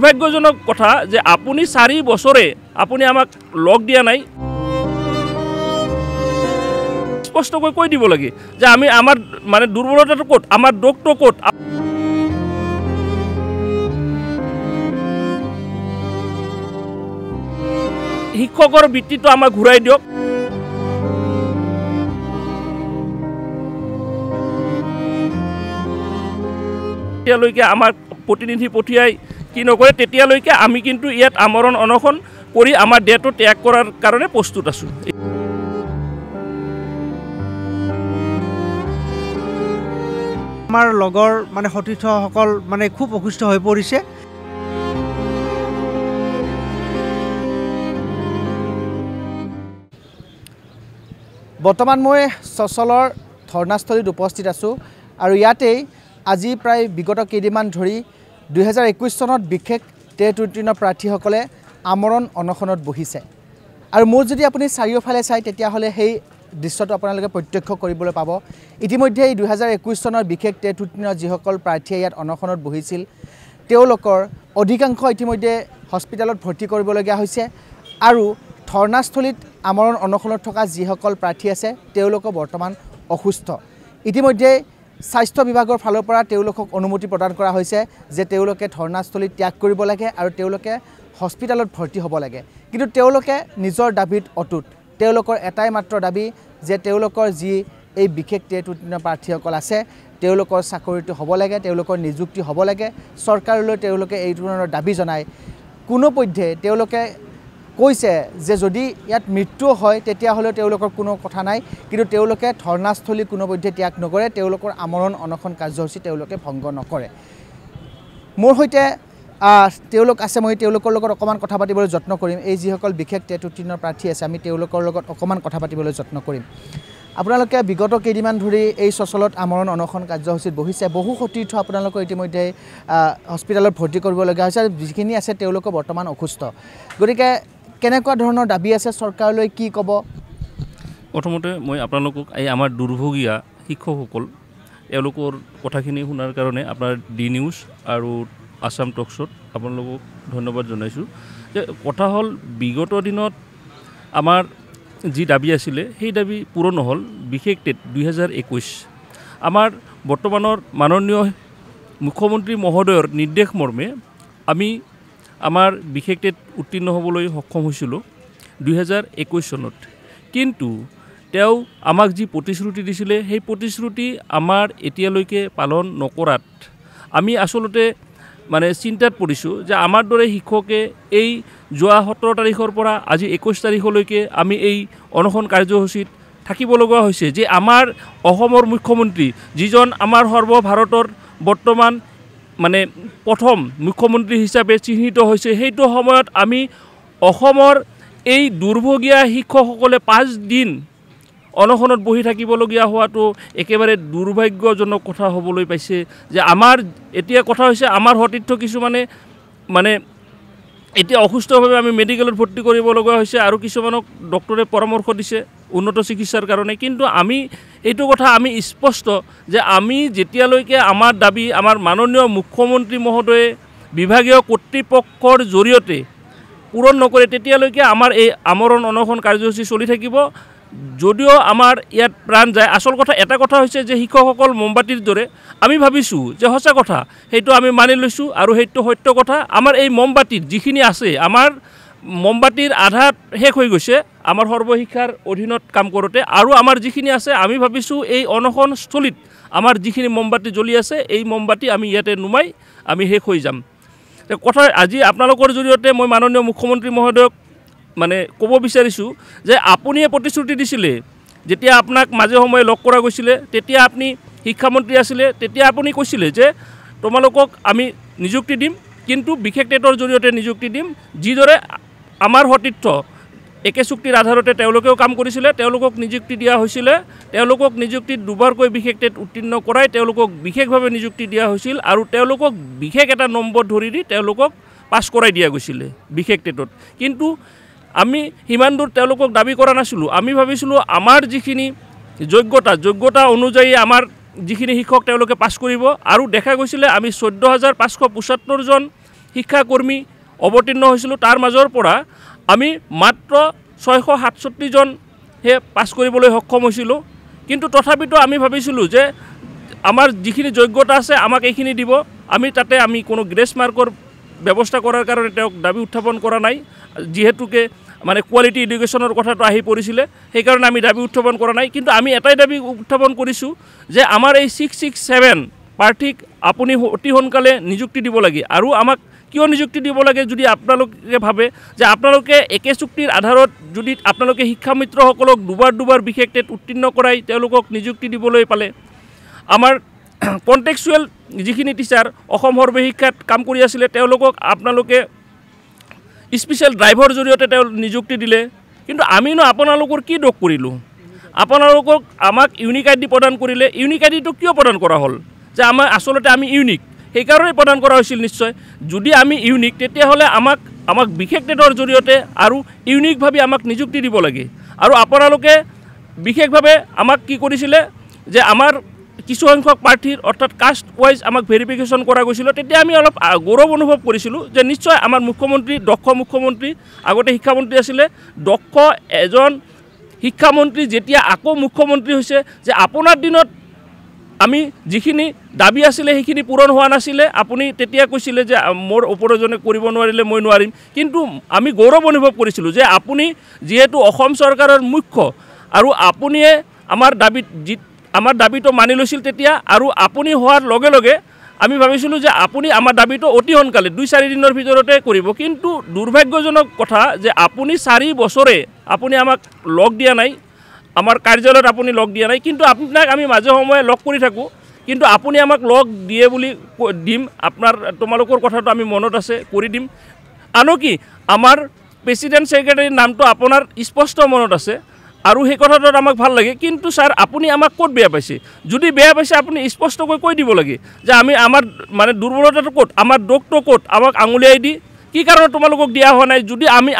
দুৰ্ভাগ্যজনক কথা যে আপুনি 4 বছৰে আপুনি আমাক লগ দিয়া নাই। স্পষ্টকৈ কৈ দিব লাগে যে আমি আমাৰ মানে দুৰ্বলতাটো ক'ত, আমাৰ দোষটো ক'ত। শিক্ষকৰ বৃত্তিটো আমাক ঘূৰাই দিয়ক। তেতিয়ালৈকে আমাৰ প্ৰতিনিধি পঠিয়াই কি নকৰে তেতিয়ালৈকে আমি কিন্তু ইয়াত আমৰণ অনশন কৰি আমাৰ দেহটো ত্যাগ কৰাৰ কাৰণে প্ৰস্তুত আছোঁ। আমাৰ লগৰ মানে সতীৰ্থসকল মানে খুব অসুস্থ হৈ পৰিছে। বৰ্তমান মই চচলৰ ধৰ্ণাস্থলীত উপস্থিত আছোঁ আৰু ইয়াতেই আজি প্ৰায় বিগত কেইদিনমান ধৰি 2021 চনত বিশেষ টেট উত্তীৰ্ণ প্ৰাৰ্থীসকলে আমৰণ অনশনত বহিছে আৰু মোৰ যদি আপুনি চাৰিওফালে চাই তেতিয়াহ'লে সেই দৃশ্যটো আপোনালোকে প্ৰত্যক্ষ কৰিবলৈ পাব। ইতিমধ্যে 2021 চনৰ বিশেষ টেট উত্তীৰ্ণ যিসকল প্ৰাৰ্থীয়ে ইয়াত অনশনত বহিছিল তেওঁলোকৰ অধিকাংশ ইতিমধ্যে হস্পিটেলত ভৰ্তি কৰিবলগীয়া হৈছে আৰু ধৰ্ণাস্থলীত আমৰণ অনশনত থকা যিসকল প্ৰাৰ্থী আছে তেওঁলোকো বৰ্তমান অসুস্থ। ইতিমধ্যে স্বাস্থ্য বিভাগৰ ফালৰ পৰা তেওঁলোকক অনুমতি প্ৰদান কৰা হৈছে যে তেওঁলোকে ধৰ্ণাস্থলী ত্যাগ কৰিব লাগে আৰু তেওঁলোকে হস্পিটেলত ভৰ্তি হ'ব লাগে, কিন্তু তেওঁলোকে নিজৰ দাবীত অটুট। তেওঁলোকৰ এটাই মাত্ৰ দাবী যে তেওঁলোকৰ যি এই বিশেষ টেট উত্তীৰ্ণ প্ৰাৰ্থীসকল আছে তেওঁলোকৰ চাকৰিটো হ'ব লাগে, তেওঁলোকৰ নিযুক্তি হ'ব লাগে। চৰকাৰলৈ তেওঁলোকে এই ধৰণৰ দাবী জনায়। কোনোপধ্যে তেওঁলোকে কৈছে যে যদি ইয়াত মৃত্যু হয় তেতিয়াহ'লে তেওঁলোকৰ কোনো কথা নাই, কিন্তু তেওঁলোকে ধৰ্ণাস্থলী কোনোপধ্যে ত্যাগ নকৰে, তেওঁলোকৰ আমৰণ অনশন কাৰ্যসূচী তেওঁলোকে ভংগ নকৰে। মোৰ সৈতে তেওঁলোক আছে, মই তেওঁলোকৰ লগত অকণমান কথা পাতিবলৈ যত্ন কৰিম। এই যিসকল বিশেষ টেট উত্তীৰ্ণ প্ৰাৰ্থী আছে আমি তেওঁলোকৰ লগত অকণমান কথা পাতিবলৈ যত্ন কৰিম। আপোনালোকে বিগত কেইদিনমান ধৰি এই চচলত আমৰণ অনশন কাৰ্যসূচীত বহিছে। বহু সতীৰ্থ আপোনালোকৰ ইতিমধ্যে হস্পিটেলত ভৰ্তি কৰিবলগীয়া হৈছে আৰু যিখিনি আছে তেওঁলোকো বৰ্তমান অসুস্থ। গতিকে কেনেকুৱা ধৰণৰ দাবী আছে, চৰকাৰলৈ কি ক'ব? প্ৰথমতে মই আপোনালোকক এই আমাৰ দুৰ্ভগীয়া শিক্ষকসকল এওঁলোকৰ কথাখিনি শুনাৰ কাৰণে আপোনাৰ ডি নিউজ আৰু আছাম টকছত আপোনালোকক ধন্যবাদ জনাইছোঁ। যে কথা হ'ল বিগত দিনত আমাৰ যি দাবী আছিলে সেই দাবী পূৰণ নহ'ল। বিশেষ টেট 2021 আমাৰ বৰ্তমানৰ মাননীয় মুখ্যমন্ত্ৰী মহোদয়ৰ নিৰ্দেশ মৰ্মে আমি আমাৰ বিশেষ টেট উত্তীৰ্ণ হ'বলৈ সক্ষম হৈছিলোঁ 2021 চনত। কিন্তু তেওঁ আমাক যি প্ৰতিশ্ৰুতি দিছিলে সেই প্ৰতিশ্ৰুতি আমাৰ এতিয়ালৈকে পালন নকৰাত আমি আচলতে মানে চিন্তাত পৰিছোঁ যে আমাৰ দৰে শিক্ষকে এই যোৱা 17 তাৰিখৰ পৰা আজি 21 তাৰিখলৈকে আমি এই অনশন কাৰ্যসূচীত থাকিব লগা হৈছে। যে আমাৰ অসমৰ মুখ্যমন্ত্ৰী যিজন আমাৰ সৰ্বভাৰতৰ বৰ্তমান মানে প্ৰথম মুখ্যমন্ত্ৰী হিচাপে চিহ্নিত হৈছে, সেইটো সময়ত আমি অসমৰ এই দুৰ্ভগীয়া শিক্ষকসকলে 5 দিন অনশনত বহি থাকিবলগীয়া হোৱাটো একেবাৰে দুৰ্ভাগ্যজনক কথা হ'বলৈ পাইছে। যে আমাৰ এতিয়া কথা হৈছে আমাৰ সতীৰ্থ কিছুমানে মানে এতিয়া অসুস্থভাৱে আমি মেডিকেলত ভৰ্তি কৰিব লগা হৈছে আৰু কিছুমানক ডক্টৰে পৰামৰ্শ দিছে উন্নত চিকিৎসাৰ কাৰণে। কিন্তু আমি এইটো কথা আমি স্পষ্ট যে আমি যেতিয়ালৈকে আমাৰ দাবী আমাৰ মাননীয় মুখ্যমন্ত্ৰী মহোদয়ে বিভাগীয় কৰ্তৃপক্ষৰ জৰিয়তে পূৰণ নকৰে তেতিয়ালৈকে আমাৰ এই আমৰণ অনশন কাৰ্যসূচী চলি থাকিব। যদিও আমাৰ ইয়াত প্ৰাণ যায়, আচল কথা এটা কথা হৈছে যে শিক্ষকসকল মমবাতিৰ দৰে আমি ভাবিছোঁ যে সঁচা কথা, সেইটো আমি মানি লৈছোঁ আৰু সেইটো সত্য কথা। আমাৰ এই মমবাতিৰ যিখিনি আছে, আমাৰ মমবাতিৰ আধা শেষ হৈ গৈছে আমাৰ সৰ্বশিক্ষাৰ অধীনত কাম কৰোঁতে, আৰু আমাৰ যিখিনি আছে আমি ভাবিছোঁ এই অনশনস্থলীত আমাৰ যিখিনি মমবাতি জ্বলি আছে এই মমবাতি আমি ইয়াতে নুমাই আমি শেষ হৈ যাম। কথা আজি আপোনালোকৰ জৰিয়তে মই মাননীয় মুখ্যমন্ত্ৰী মহোদয়ক মানে ক'ব বিচাৰিছোঁ যে আপুনিয়ে প্ৰতিশ্ৰুতি দিছিলে যেতিয়া আপোনাক মাজে সময়ে লগ কৰা গৈছিলে, তেতিয়া আপুনি শিক্ষামন্ত্ৰী আছিলে, তেতিয়া আপুনি কৈছিলে যে তোমালোকক আমি নিযুক্তি দিম, কিন্তু বিশেষ টেটৰ জৰিয়তে নিযুক্তি দিম। যিদৰে আমাৰ সতীৰ্থ একে চুক্তিৰ আধাৰতে তেওঁলোকেও কাম কৰিছিলে, তেওঁলোকক নিযুক্তি দিয়া হৈছিলে, তেওঁলোকক নিযুক্তিত দুবাৰকৈ বিশেষ টেট উত্তীৰ্ণ কৰাই তেওঁলোকক বিশেষভাৱে নিযুক্তি দিয়া হৈছিল আৰু তেওঁলোকক বিশেষ এটা নম্বৰ ধৰি দি তেওঁলোকক পাছ কৰাই দিয়া গৈছিলে বিশেষ টেটত। কিন্তু আমি সিমান দূৰ তেওঁলোকক দাবী কৰা নাছিলোঁ। আমি ভাবিছিলোঁ আমাৰ যিখিনি যোগ্যতা অনুযায়ী আমাৰ যিখিনি শিক্ষক তেওঁলোকে পাছ কৰিব, আৰু দেখা গৈছিলে আমি 14,575জন শিক্ষাকৰ্মী অৱতীৰ্ণ হৈছিলোঁ তাৰ মাজৰ পৰা আমি মাত্ৰ 667 জনহে পাছ কৰিবলৈ সক্ষম হৈছিলোঁ কিন্তু তথাপিতো আমি ভাবিছিলোঁ যে আমাৰ যিখিনি যোগ্যতা আছে আমাক এইখিনি দিব আমি তাতে আমি কোনো গ্ৰেছ মাৰ্কৰ ব্যৱস্থা কৰাৰ কাৰণে তেওঁক দাবী উত্থাপন কৰা নাই যিহেতুকে মানে কোৱালিটি এডুকেশ্যনৰ কথাটো আহি পৰিছিলে সেইকাৰণে আমি দাবী উত্থাপন কৰা নাই কিন্তু আমি এটাই দাবী উত্থাপন কৰিছোঁ যে আমাৰ এই 667 প্ৰাৰ্থীক আপুনি অতি সোনকালে নিযুক্তি দিব লাগে আৰু আমাক কিয় নিযুক্তি দিব লাগে যদি আপোনালোকে ভাবে যে আপোনালোকে একে চুক্তিৰ আধাৰত যদি আপোনালোকে শিক্ষামিত্ৰসকলক দুবাৰ বিশেষ টেট উত্তীৰ্ণ কৰাই তেওঁলোকক নিযুক্তি দিবলৈ পালে আমাৰ কণ্টেক্সুৱেল যিখিনি টিচাৰ অসম সৰ্বশিক্ষাত কাম কৰি আছিলে তেওঁলোকক আপোনালোকে স্পেচিয়েল ড্ৰাইভৰ জৰিয়তে তেওঁ নিযুক্তি দিলে কিন্তু আমিনো আপোনালোকৰ কি দোষ কৰিলোঁ আপোনালোকক আমাক ইউনিক আইডি প্ৰদান কৰিলে ইউনিক আইডিটো কিয় প্ৰদান কৰা হ'ল যে আমাৰ আচলতে আমি ইউনিক সেইকাৰণে প্ৰদান কৰা হৈছিল নিশ্চয় যদি আমি ইউনিক তেতিয়াহ'লে আমাক বিশেষ টেটৰ জৰিয়তে আৰু ইউনিকভাৱে আমাক নিযুক্তি দিব লাগে আৰু আপোনালোকে বিশেষভাৱে আমাক কি কৰিছিলে যে আমাৰ কিছু সংখ্যক প্ৰাৰ্থীৰ অৰ্থাৎ কাষ্ট ৱাইজ আমাক ভেৰিফিকেশ্যন কৰা গৈছিল তেতিয়া আমি অলপ গৌৰৱ অনুভৱ কৰিছিলোঁ যে নিশ্চয় আমাৰ মুখ্যমন্ত্ৰী দক্ষ মুখ্যমন্ত্ৰী আগতে শিক্ষামন্ত্ৰী আছিলে দক্ষ এজন শিক্ষামন্ত্ৰী যেতিয়া আকৌ মুখ্যমন্ত্ৰী হৈছে যে আপোনাৰ দিনত আমি যিখিনি দাবী আছিলে সেইখিনি পূৰণ হোৱা নাছিলে আপুনি তেতিয়া কৈছিলে যে মোৰ ওপৰজনে কৰিব নোৱাৰিলে মই নোৱাৰিম কিন্তু আমি গৌৰৱ অনুভৱ কৰিছিলোঁ যে আপুনি যিহেতু অসম চৰকাৰৰ মুখ্য আৰু আপুনিয়ে আমাৰ দাবীটো মানি লৈছিল তেতিয়া আৰু আপুনি হোৱাৰ লগে লগে আমি ভাবিছিলোঁ যে আপুনি আমাৰ দাবীটো অতি সোনকালে 2-4 দিনৰ ভিতৰতে কৰিব কিন্তু দুৰ্ভাগ্যজনক কথা যে আপুনি 4 বছৰে আপুনি আমাক লগ দিয়া নাই আমাৰ কাৰ্যালয়ত আপুনি লগ দিয়া নাই কিন্তু আপোনাক আমি মাজে সময়ে লগ কৰি থাকোঁ কিন্তু আপুনি আমাক লগ দিয়ে বুলি দিম তোমালোকৰ কথাটো আমি মনত আছে কৰি দিম আনকি আমাৰ প্ৰেচিডেণ্ট ছেক্ৰেটাৰীৰ নামটো আপোনাৰ স্পষ্ট মনত আছে আৰু সেই কথাটোত আমাক ভাল লাগে কিন্তু ছাৰ আপুনি আমাক ক'ত বেয়া পাইছে যদি বেয়া পাইছে আপুনি স্পষ্টকৈ কৈ দিব লাগে যে আমাৰ মানে দুৰ্বলতাটো ক'ত আমাৰ দোষটো ক'ত আমাক আঙুলিয়াই দি কি কাৰণত তোমালোকক দিয়া হোৱা নাই যদি আমি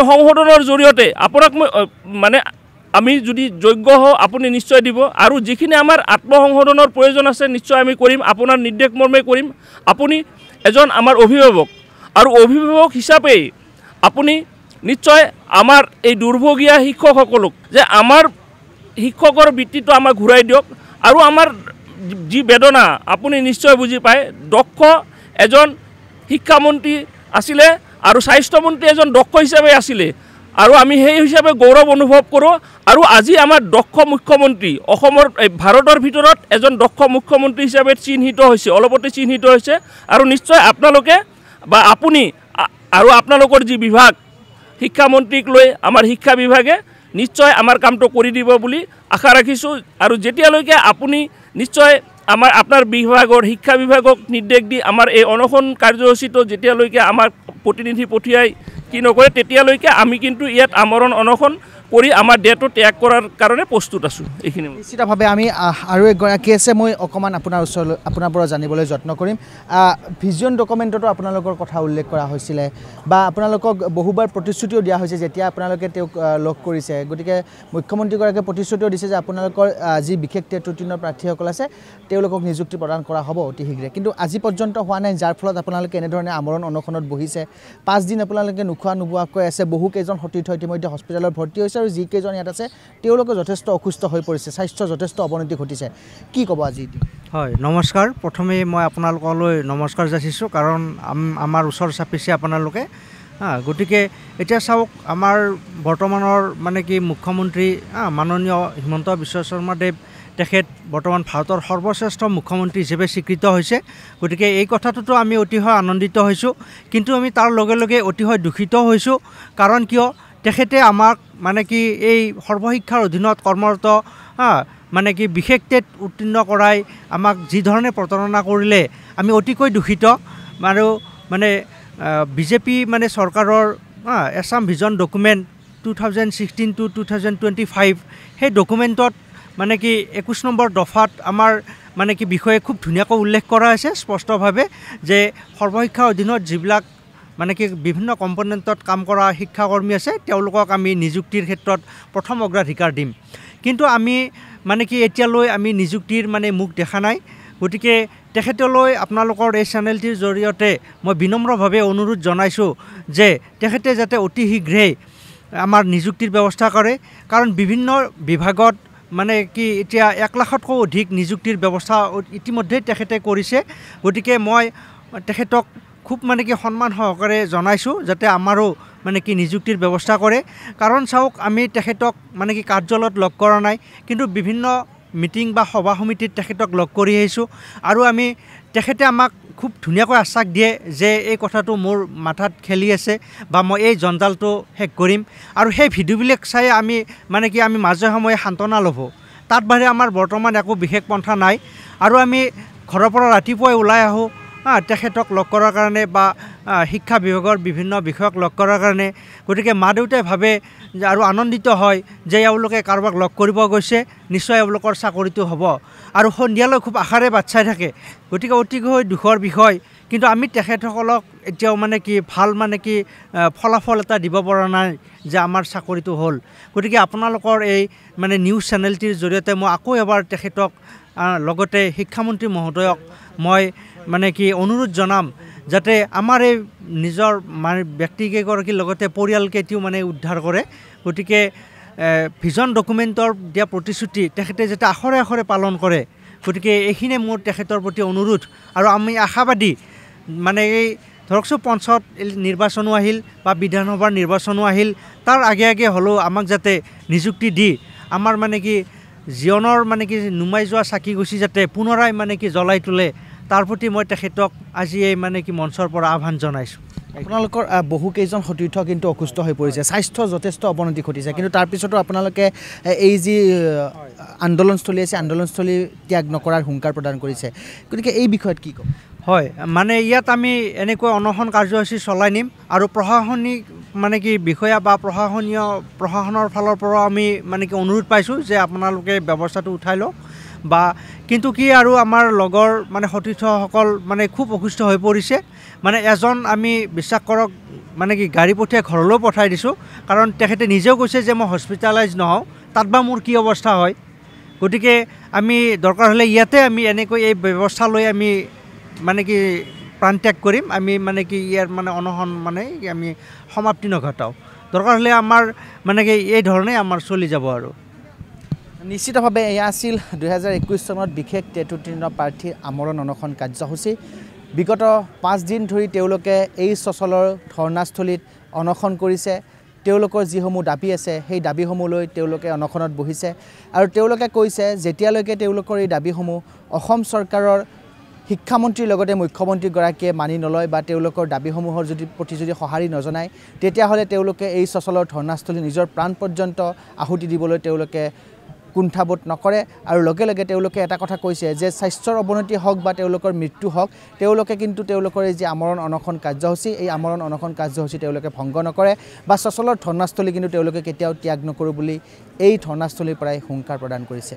সংশোধনৰ জৰিয়তে আপোনাক মানে আমি যদি যোগ্য হওঁ আপুনি নিশ্চয় দিব আৰু যিখিনি আমাৰ আত্মসংশোধনৰ প্ৰয়োজন আছে নিশ্চয় আমি কৰিম আপোনাৰ নিৰ্দেশ মৰ্মে কৰিম আপুনি এজন আমাৰ অভিভাৱক আৰু অভিভাৱক হিচাপে আপুনি নিশ্চয় আমাৰ এই দুৰ্ভগীয়া শিক্ষকসকলক যে আমাৰ শিক্ষকৰ বৃত্তিটো আমাক ঘূৰাই দিয়ক আৰু আমাৰ যি বেদনা আপুনি নিশ্চয় বুজি পায় দক্ষ এজন শিক্ষামন্ত্ৰী আছিলে আৰু স্বাস্থ্যমন্ত্ৰী এজন দক্ষ হিচাপে আছিলে আৰু আমি সেই হিচাপে গৌৰৱ অনুভৱ কৰোঁ আৰু আজি আমাৰ দক্ষ মুখ্যমন্ত্ৰী অসমৰ ভাৰতৰ ভিতৰত এজন দক্ষ মুখ্যমন্ত্ৰী হিচাপে চিহ্নিত হৈছে অলপতে চিহ্নিত হৈছে আৰু নিশ্চয় আপোনালোকে বা আপুনি আৰু আপোনালোকৰ যি বিভাগ শিক্ষামন্ত্ৰীক লৈ আমাৰ শিক্ষা বিভাগে নিশ্চয় আমাৰ কামটো কৰি দিব বুলি আশা ৰাখিছোঁ আৰু যেতিয়ালৈকে আপুনি নিশ্চয় আপোনাৰ বিভাগৰ শিক্ষা বিভাগক নিৰ্দেশ দি আমাৰ এই অনশন কাৰ্যসূচীটো যেতিয়ালৈকে আমাৰ প্ৰতিনিধি পঠিয়াই কি নকৰে তেতিয়ালৈকে আমি কিন্তু ইয়াত আমৰণ অনশন কৰি আমাৰ দেহটো ত্যাগ কৰাৰ কাৰণে প্ৰস্তুত আছোঁ এইখিনি নিশ্চিতভাৱে আমি আৰু এগৰাকী আছে মই অকণমান আপোনাৰ পৰা জানিবলৈ যত্ন কৰিম ভিজন ডকুমেণ্টতো আপোনালোকৰ কথা উল্লেখ কৰা হৈছিলে বা আপোনালোকক বহুবাৰ প্ৰতিশ্ৰুতিও দিয়া হৈছে যেতিয়া আপোনালোকে তেওঁক লগ কৰিছে গতিকে মুখ্যমন্ত্ৰীগৰাকীয়ে প্ৰতিশ্ৰুতিও দিছে যে আপোনালোকৰ যি বিশেষ টেট উত্তীৰ্ণ প্ৰাৰ্থীসকল আছে তেওঁলোকক নিযুক্তি প্ৰদান কৰা হ'ব অতি শীঘ্ৰে কিন্তু আজি পৰ্যন্ত হোৱা নাই যাৰ ফলত আপোনালোকে এনেধৰণে আমৰণ অনশনত বহিছে 5 দিন আপোনালোকে নোখোৱা নোবোৱাকৈ আছে বহুকেইজন সতীৰ্থ ইতিমধ্যে হস্পিটেলত ভৰ্তি হৈছে আৰু যিকেইজন ইয়াত আছে তেওঁলোকে যথেষ্ট অসুস্থ হৈ পৰিছে স্বাস্থ্য যথেষ্ট অৱনতি ঘটিছে কি ক'ব আজি হয় নমস্কাৰ প্ৰথমে মই আপোনালোকলৈ নমস্কাৰ যাচিছোঁ কাৰণ আমাৰ ওচৰ চাপিছে আপোনালোকে গতিকে এতিয়া চাওক আমাৰ বৰ্তমানৰ মানে কি মুখ্যমন্ত্ৰী মাননীয় হিমন্ত বিশ্ব শৰ্মাদেৱ তেখেত বৰ্তমান ভাৰতৰ সৰ্বশ্ৰেষ্ঠ মুখ্যমন্ত্ৰী হিচাপে স্বীকৃত হৈছে গতিকে এই কথাটোতো আমি অতিশয় আনন্দিত হৈছোঁ কিন্তু আমি তাৰ লগে লগে অতিশয় দুখিত হৈছোঁ কাৰণ কিয় তেখেতে আমাক মানে কি এই সৰ্বশিক্ষাৰ অধীনত কৰ্মৰত মানে কি বিশেষ টেট উত্তীৰ্ণ কৰাই আমাক যি ধৰণে প্ৰতাৰণা কৰিলে আমি অতিকৈ দুখিত আৰু মানে বিজেপি মানে চৰকাৰৰ এছাম ভিজন ডকুমেণ্ট 2016 to 2025 সেই ডকুমেণ্টত মানে কি 21 নম্বৰ দফাত আমাৰ মানে কি বিষয়ে খুব ধুনীয়াকৈ উল্লেখ কৰা হৈছে স্পষ্টভাৱে যে সৰ্বশিক্ষাৰ অধীনত যিবিলাক মানে কি বিভিন্ন কম্পনেণ্টত কাম কৰা শিক্ষাকৰ্মী আছে তেওঁলোকক আমি নিযুক্তিৰ ক্ষেত্ৰত প্ৰথম অগ্ৰাধিকাৰ দিম কিন্তু আমি মানে কি এতিয়ালৈ আমি নিযুক্তিৰ মানে মুখ দেখা নাই গতিকে তেখেতলৈ আপোনালোকৰ এই চেনেলটিৰ জৰিয়তে মই বিনম্ৰভাৱে অনুৰোধ জনাইছোঁ যে তেখেতে যাতে অতি শীঘ্ৰেই আমাৰ নিযুক্তিৰ ব্যৱস্থা কৰে, কাৰণ বিভিন্ন বিভাগত মানে কি এতিয়া 1 লাখতকৈ অধিক নিযুক্তিৰ ব্যৱস্থা ইতিমধ্যে তেখেতে কৰিছে। গতিকে মই তেখেতক খুব মানে কি সন্মান সহকাৰে জনাইছোঁ যাতে আমাৰো মানে কি নিযুক্তিৰ ব্যৱস্থা কৰে। কাৰণ চাওক, আমি তেখেতক মানে কি কাৰ্যালয়ত লগ কৰা নাই, কিন্তু বিভিন্ন মিটিং বা সভা সমিতিত তেখেতক লগ কৰি আহিছোঁ। আৰু আমি তেখেতে আমাক খুব ধুনীয়াকৈ আশ্বাস দিয়ে যে এই কথাটো মোৰ মাথাত খেলি আছে বা মই এই জঞ্জালটো শেষ কৰিম। আৰু সেই ভিডিঅ'বিলাক চাই আমি মানে কি আমি মাজে সময়ে সান্তনা ল'ব, তাত বাহিৰে আমাৰ বৰ্তমান একো বিশেষ পন্থা নাই। আৰু আমি ঘৰৰ পৰা ৰাতিপুৱাই ওলাই আহোঁ তেখেতক লগ কৰাৰ কাৰণে বা শিক্ষা বিভাগৰ বিভিন্ন বিষয়ক লগ কৰাৰ কাৰণে। গতিকে মা দেউতাই ভাবে আৰু আনন্দিত হয় যে এওঁলোকে কাৰোবাক লগ কৰিব গৈছে, নিশ্চয় এওঁলোকৰ চাকৰিটো হ'ব, আৰু সন্ধিয়ালৈ খুব আশাৰে বাট চাই থাকে। গতিকে অতিকৈ দুখৰ বিষয়, কিন্তু আমি তেখেতসকলক এতিয়াও মানে কি ভাল মানে কি ফলাফল এটা দিব পৰা নাই যে আমাৰ চাকৰিটো হ'ল। গতিকে আপোনালোকৰ এই মানে নিউজ চেনেলটিৰ জৰিয়তে মই আকৌ এবাৰ তেখেতক লগতে শিক্ষামন্ত্ৰী মহোদয়ক মই মানে কি অনুৰোধ জনাম যাতে আমাৰ এই নিজৰ মানে ব্যক্তিকেইগৰাকীৰ লগতে পৰিয়ালকেইটিও মানে উদ্ধাৰ কৰে। গতিকে ভিজন ডকুমেণ্টৰ দিয়া প্ৰতিশ্ৰুতি তেখেতে যাতে আখৰে আখৰে পালন কৰে। গতিকে এইখিনিয়ে মোৰ তেখেতৰ প্ৰতি অনুৰোধ। আৰু আমি আশাবাদী মানে এই ধৰকচোন পঞ্চায়ত নিৰ্বাচনো আহিল বা বিধানসভাৰ নিৰ্বাচনো আহিল, তাৰ আগে আগে হ'লেও আমাক যাতে নিযুক্তি দি আমাৰ মানে কি জীৱনৰ মানে কি নুমাই যোৱা চাকিগছি যাতে পুনৰাই মানে কি জ্বলাই তোলে, তাৰ প্ৰতি মই তেখেতক আজি এই মানে কি মঞ্চৰ পৰা আহ্বান জনাইছোঁ। আপোনালোকৰ বহুকেইজন সতীৰ্থ কিন্তু অসুস্থ হৈ পৰিছে, স্বাস্থ্য যথেষ্ট অৱনতি ঘটিছে, কিন্তু তাৰপিছতো আপোনালোকে এই যি আন্দোলনস্থলী আছে আন্দোলনস্থলী ত্যাগ নকৰাৰ হুংকাৰ প্ৰদান কৰিছে। গতিকে এই বিষয়ত কি ক'ম? হয়, মানে ইয়াত আমি এনেকৈ অনশন কাৰ্যসূচী চলাই নিম, আৰু প্ৰশাসনিক মানে কি বিষয়া বা প্ৰশাসনৰ ফালৰ পৰাও আমি মানে কি অনুৰোধ পাইছোঁ যে আপোনালোকে ব্যৱস্থাটো উঠাই লওক। বা কিন্তু কি আৰু আমাৰ লগৰ মানে সতীৰ্থসকল মানে খুব অসুস্থ হৈ পৰিছে। মানে এজন আমি বিশ্বাস কৰক মানে কি গাড়ী পঠিয়াই ঘৰলৈও পঠাই দিছোঁ, কাৰণ তেখেতে নিজেও কৈছে যে মই হস্পিটেলাইজ নহওঁ, তাত বা মোৰ কি অৱস্থা হয়। গতিকে আমি দৰকাৰ হ'লে ইয়াতে আমি এনেকৈ এই ব্যৱস্থা লৈ আমি মানে কি প্ৰাণত্যাগ কৰিম। আমি মানে কি ইয়াৰ মানে অনশন মানে আমি সমাপ্তি নঘটাওঁ। দৰকাৰ হ'লে আমাৰ মানে কি এই ধৰণে আমাৰ চলি যাব। আৰু নিশ্চিতভাৱে এয়া আছিল 2021 চনত বিশেষ টেট উত্তীৰ্ণ প্ৰাৰ্থীৰ আমৰণ অনশন কাৰ্যসূচী। বিগত 5 দিন ধৰি তেওঁলোকে এই চচলৰ ধৰ্ণাস্থলীত অনশন কৰিছে। তেওঁলোকৰ যিসমূহ দাবী আছে সেই দাবীসমূহ লৈ তেওঁলোকে অনশনত বহিছে, আৰু তেওঁলোকে কৈছে যেতিয়ালৈকে তেওঁলোকৰ এই দাবীসমূহ অসম চৰকাৰৰ শিক্ষামন্ত্ৰীৰ লগতে মুখ্যমন্ত্ৰীগৰাকীয়ে মানি নলয় বা তেওঁলোকৰ দাবীসমূহৰ প্ৰতি যদি সঁহাৰি নজনায়, তেতিয়াহ'লে তেওঁলোকে এই চচলৰ ধৰ্ণাস্থলী নিজৰ প্ৰাণ পৰ্যন্ত আহুতি দিবলৈ তেওঁলোকে কুণ্ঠাবোধ নকৰে। আৰু লগে লগে তেওঁলোকে এটা কথা কৈছে যে স্বাস্থ্যৰ অৱনতি হওক বা তেওঁলোকৰ মৃত্যু হওক, তেওঁলোকে কিন্তু তেওঁলোকৰ এই যি আমৰণ অনশন কাৰ্যসূচী, এই আমৰণ অনশন কাৰ্যসূচী তেওঁলোকে ভংগ নকৰে বা চচলৰ ধৰ্ণাস্থলী কিন্তু তেওঁলোকে কেতিয়াও ত্যাগ নকৰোঁ বুলি এই ধৰ্ণাস্থলীৰ পৰাই হুংকাৰ প্ৰদান কৰিছে।